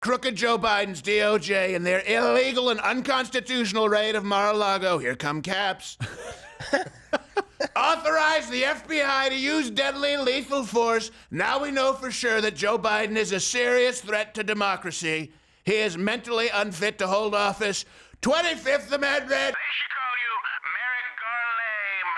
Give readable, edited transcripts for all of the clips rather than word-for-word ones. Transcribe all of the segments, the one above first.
crooked Joe Biden's DOJ and their illegal and unconstitutional raid of Mar-a-Lago, here come caps, authorized the FBI to use deadly lethal force. Now we know for sure that Joe Biden is a serious threat to democracy. He is mentally unfit to hold office. 25th Amendment. They should call you Merrick Garlame.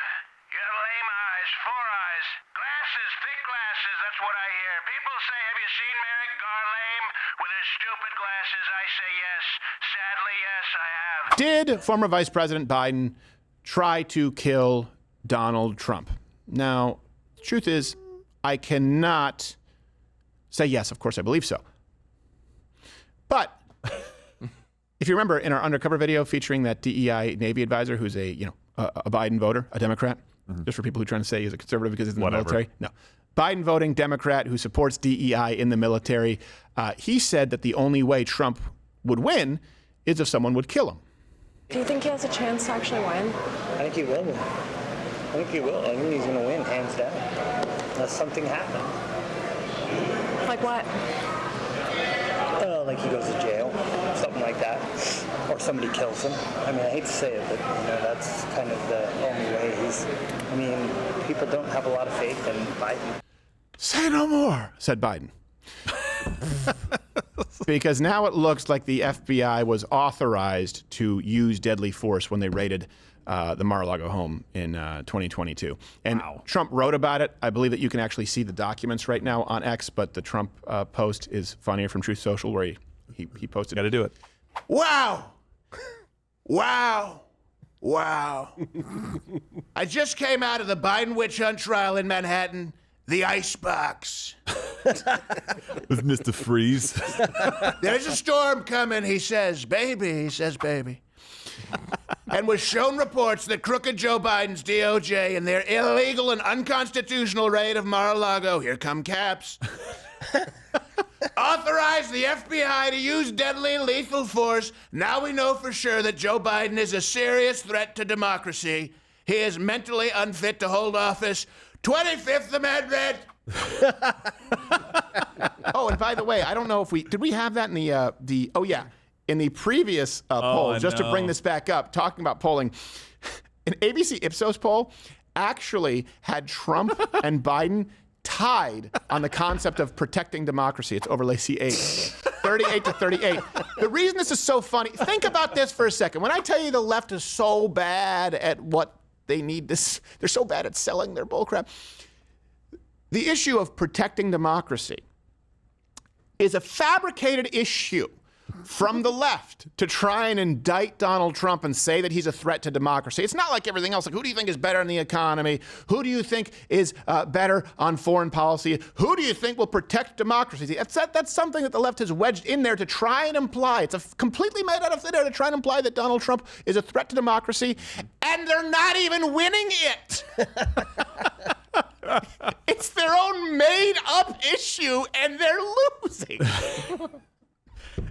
You have lame eyes, 4 eyes, glasses, thick glasses, that's what I hear. People say, have you seen Merrick Garlame with his stupid glasses? I say yes. Sadly, yes, I have. Did former Vice President Biden try to kill Donald Trump? Now, the truth is, I cannot say yes, of course I believe so. But if you remember in our undercover video featuring that DEI Navy advisor who's a Biden voter, a Democrat, just for people who are trying to say he's a conservative because he's in the military. No. Biden voting Democrat who supports DEI in the military. He said that the only way Trump would win is if someone would kill him. Do you think he has a chance to actually win? I think he will. I think he's going to win, hands down. Unless something happens. Like what? Like he goes to jail, something like that. Or somebody kills him. I mean, I hate to say it, but that's kind of the only way people don't have a lot of faith in Biden. Say no more, said Biden. Because now it looks like the FBI was authorized to use deadly force when they raided the Mar-a-Lago home in 2022. And Trump wrote about it. I believe that you can actually see the documents right now on X, but the Trump post is funnier from Truth Social where he posted. Got to do it. Wow. Wow. Wow. I just came out of the Biden witch hunt trial in Manhattan. The icebox. With Mr. Freeze. There's a storm coming, he says, baby. He says, baby. And was shown reports that crooked Joe Biden's DOJ and their illegal and unconstitutional raid of Mar-a-Lago, here come caps, authorized the FBI to use deadly lethal force. Now we know for sure that Joe Biden is a serious threat to democracy. He is mentally unfit to hold office. 25th Amendment. Oh, and by the way, I don't know if did we have that in in the previous poll, just to bring this back up, talking about polling, an ABC Ipsos poll actually had Trump and Biden tied on the concept of protecting democracy. It's overlay C8, 38 to 38. The reason this is so funny, think about this for a second. When I tell you the left is so bad at what they need this, they're so bad at selling their bullcrap. The issue of protecting democracy is a fabricated issue from the left to try and indict Donald Trump and say that he's a threat to democracy. It's not like everything else. Like, who do you think is better in the economy? Who do you think is better on foreign policy? Who do you think will protect democracy? That's something that the left has wedged in there to try and imply. It's completely made out of thin air to try and imply that Donald Trump is a threat to democracy, and they're not even winning it. It's their own made-up issue, and they're losing.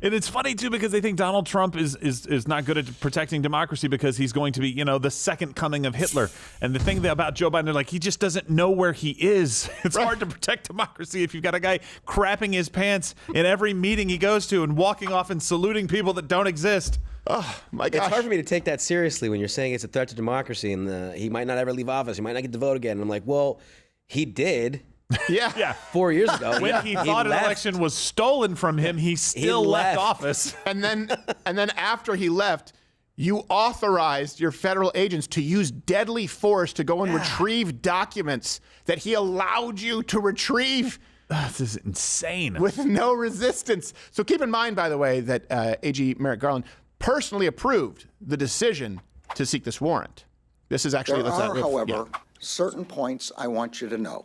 And it's funny, too, because they think Donald Trump is not good at protecting democracy because he's going to be, the second coming of Hitler. And the thing about Joe Biden, they're like, he just doesn't know where he is. It's hard to protect democracy if you've got a guy crapping his pants in every meeting he goes to and walking off and saluting people that don't exist. Oh, my gosh. It's hard for me to take that seriously when you're saying it's a threat to democracy and he might not ever leave office. He might not get to vote again. And I'm like, well, he did. Yeah. 4 years ago. When he thought an election was stolen from him, he still left office. And then after he left, you authorized your federal agents to use deadly force to go and retrieve documents that he allowed you to retrieve. This is insane. With no resistance. So keep in mind, by the way, that AG Merrick Garland personally approved the decision to seek this warrant. This is actually... There are, however, certain points I want you to know.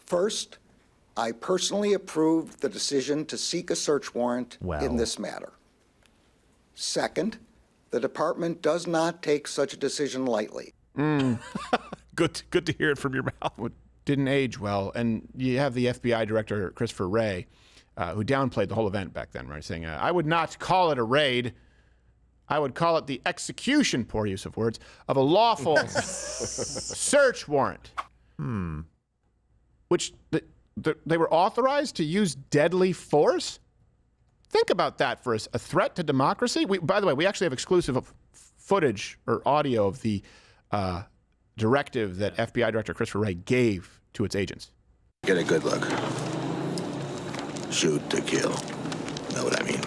First, I personally approved the decision to seek a search warrant in this matter. Second, the department does not take such a decision lightly. Good to hear it from your mouth. It didn't age well. And you have the FBI director, Christopher Wray, who downplayed the whole event back then, right? Saying, I would not call it a raid. I would call it the execution, poor use of words, of a lawful search warrant. Which they were authorized to use deadly force? think about that for a threat to democracy. By the way, we actually have exclusive footage or audio of the directive that FBI Director Christopher Wray gave to its agents. Get a good look. Shoot to kill. Know what I mean?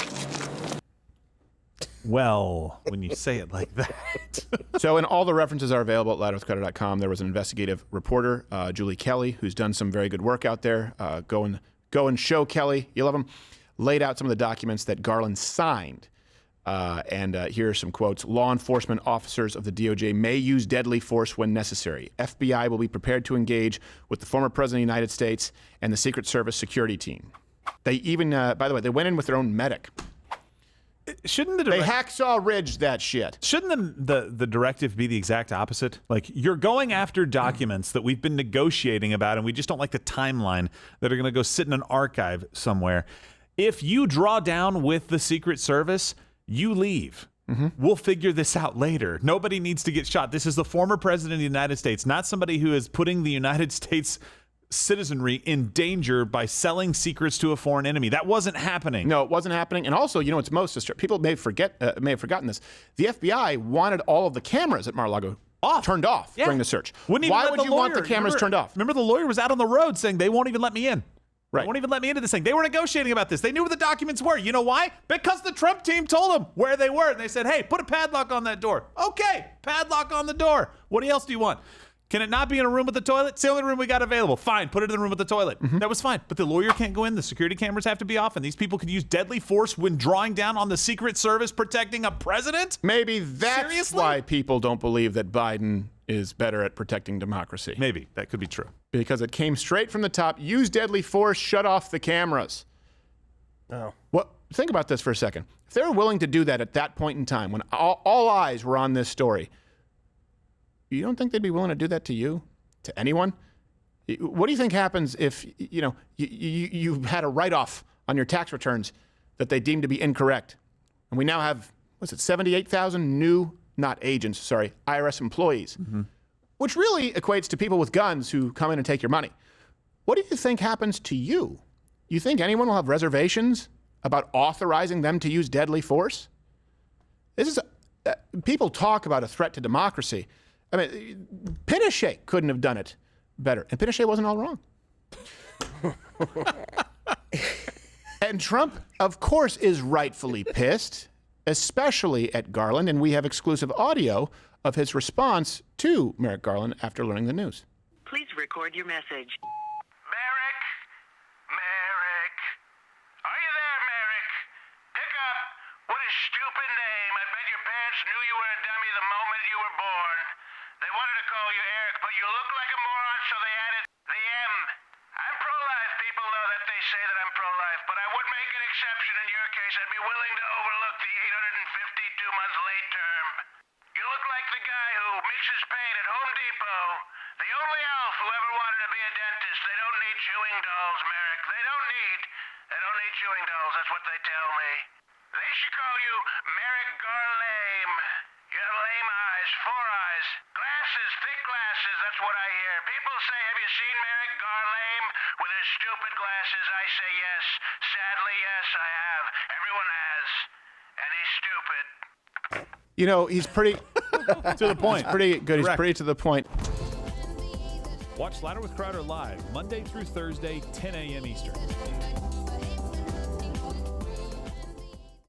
Well, when you say it like that. So, and all the references are available at louderwithcrowder.com. There was an investigative reporter, Julie Kelly, who's done some very good work out there. Go and show Kelly. You love him. Laid out some of the documents that Garland signed. And here are some quotes. Law enforcement officers of the DOJ may use deadly force when necessary. FBI will be prepared to engage with the former president of the United States and the Secret Service security team. They even, by the way, they went in with their own medic. Shouldn't they hacksaw ridge that shit? Shouldn't the directive be the exact opposite? Like, you're going after documents that we've been negotiating about, and we just don't like the timeline, that are going to go sit in an archive somewhere. If you draw down with the Secret Service, you leave. We'll figure this out later. Nobody needs to get shot. This is the former president of the United States, not somebody who is putting the United States citizenry in danger by selling secrets to a foreign enemy. That wasn't happening. No, it wasn't happening. And also, you know, it's most disturbing. People may have forgotten this. The FBI wanted all of the cameras at Mar-a-Lago turned off during the search. Why would you want the cameras turned off? Remember, the lawyer was out on the road saying they won't even let me in. Right. They won't even let me into this thing. They were negotiating about this. They knew where the documents were. You know why? Because the Trump team told them where they were. And they said, hey, put a padlock on that door. Okay, padlock on the door. What else do you want? Can it not be in a room with a toilet? It's the only room we got available. Fine, put it in the room with the toilet. That was fine. But the lawyer can't go in. The security cameras have to be off. And these people could use deadly force when drawing down on the Secret Service protecting a president? Maybe that's why people don't believe that Biden is better at protecting democracy. Maybe. That could be true. Because it came straight from the top. Use deadly force, shut off the cameras. Oh. Well, think about this for a second. If they were willing to do that at that point in time, when all eyes were on this story, you don't think they'd be willing to do that to you? To anyone? What do you think happens if, you had a write-off on your tax returns that they deemed to be incorrect? And we now have, 78,000 new, not agents, sorry, IRS employees, which really equates to people with guns who come in and take your money. What do you think happens to you? You think anyone will have reservations about authorizing them to use deadly force? This is people talk about a threat to democracy. I mean, Pinochet couldn't have done it better. And Pinochet wasn't all wrong. And Trump, of course, is rightfully pissed, especially at Garland. And we have exclusive audio of his response to Merrick Garland after learning the news. Please record your message. Merrick? Merrick? Are you there, Merrick? Pick up. What a stupid name. I bet your parents knew you were a dummy the moment you were born. They wanted to call you Eric, but you look like a moron, so they added the M. I'm pro-life. People know that they say that I'm pro-life, but I would make an exception in your case. I'd be willing to overlook the 852-month late term. You look like the guy who mixes paint at Home Depot. The only elf who ever wanted to be a dentist. They don't need chewing dolls, Merrick. They don't need chewing dolls. That's what they tell me. They should call you Merrick Garlame. You have lame eyes, 4 eyes, glasses, thick glasses, that's what I hear. People say, have you seen Merrick Garlame with his stupid glasses? I say yes. Sadly, yes, I have. Everyone has. And he's stupid. You know, he's pretty to the point. He's pretty good. Correct. He's pretty to the point. Watch Louder with Crowder live Monday through Thursday, 10 a.m. Eastern.